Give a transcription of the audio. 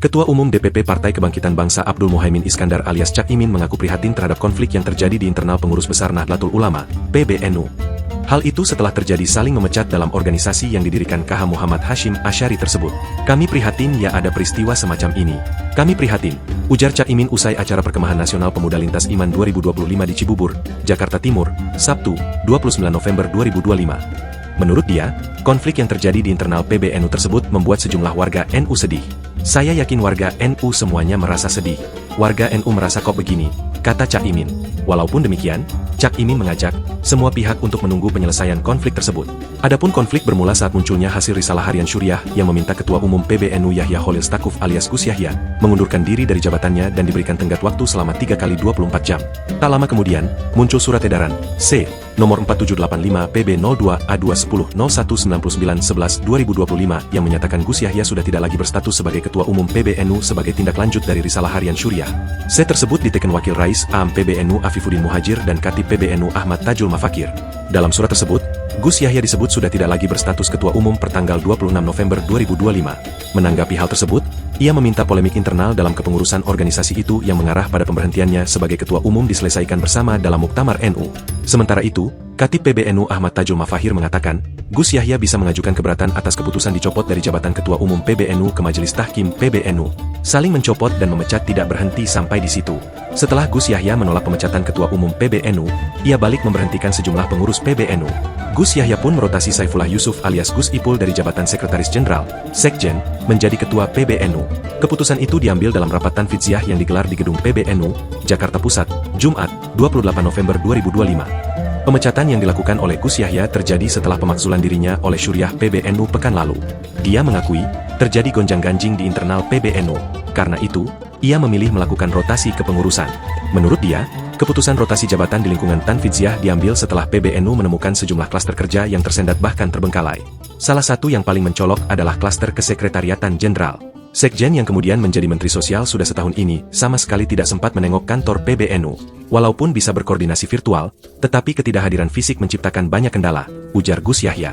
Ketua Umum DPP Partai Kebangkitan Bangsa Abdul Muhaimin Iskandar alias Cak Imin mengaku prihatin terhadap konflik yang terjadi di internal pengurus besar Nahdlatul Ulama, PBNU. Hal itu setelah terjadi saling memecat dalam organisasi yang didirikan KH Muhammad Hashim Asy'ari tersebut. Kami prihatin ya ada peristiwa semacam ini. Kami prihatin, ujar Cak Imin usai acara Perkemahan Nasional Pemuda Lintas Iman 2025 di Cibubur, Jakarta Timur, Sabtu, 29 November 2025. Menurut dia, konflik yang terjadi di internal PBNU tersebut membuat sejumlah warga NU sedih. Saya yakin warga NU semuanya merasa sedih. Warga NU merasa kok begini, kata Cak Imin. Walaupun demikian, Cak Imin mengajak semua pihak untuk menunggu penyelesaian konflik tersebut. Adapun konflik bermula saat munculnya hasil risalah harian Syuriah yang meminta Ketua Umum PBNU Yahya Khalil Stakuf alias Gus Yahya mengundurkan diri dari jabatannya dan diberikan tenggat waktu selama 3 kali 24 jam. Tak lama kemudian, muncul surat edaran C nomor 4785 PB02 A210 019911 2025 yang menyatakan Gus Yahya sudah tidak lagi berstatus sebagai Ketua Umum PBNU sebagai tindak lanjut dari risalah harian Syuriah. C tersebut diteken Wakil Rais AM PBNU Afifuddin Muhajir dan Katib PBNU Ahmad Tajul Mafakir. Dalam surat tersebut, Gus Yahya disebut sudah tidak lagi berstatus Ketua Umum pertanggal 26 November 2025. Menanggapi hal tersebut, ia meminta polemik internal dalam kepengurusan organisasi itu yang mengarah pada pemberhentiannya sebagai Ketua Umum diselesaikan bersama dalam Muktamar NU. Sementara itu, Katib PBNU Ahmad Tajul Mafakir mengatakan, Gus Yahya bisa mengajukan keberatan atas keputusan dicopot dari jabatan Ketua Umum PBNU ke Majelis Tahkim PBNU. Saling mencopot dan memecat tidak berhenti sampai di situ. Setelah Gus Yahya menolak pemecatan Ketua Umum PBNU, ia balik memberhentikan sejumlah pengurus PBNU. Gus Yahya pun merotasi Saifullah Yusuf alias Gus Ipul dari jabatan Sekretaris Jenderal, Sekjen, menjadi Ketua PBNU. Keputusan itu diambil dalam rapat tanfidziyah yang digelar di gedung PBNU, Jakarta Pusat, Jumat, 28 November 2025. Pemecatan yang dilakukan oleh Gus Yahya terjadi setelah pemakzulan dirinya oleh Syuriah PBNU pekan lalu. Dia mengakui, terjadi gonjang-ganjing di internal PBNU. Karena itu, ia memilih melakukan rotasi kepengurusan. Menurut dia, keputusan rotasi jabatan di lingkungan tanfidziyah diambil setelah PBNU menemukan sejumlah klaster kerja yang tersendat bahkan terbengkalai. Salah satu yang paling mencolok adalah klaster kesekretariatan jenderal. Sekjen yang kemudian menjadi Menteri Sosial sudah setahun ini sama sekali tidak sempat menengok kantor PBNU. Walaupun bisa berkoordinasi virtual, tetapi ketidakhadiran fisik menciptakan banyak kendala, ujar Gus Yahya.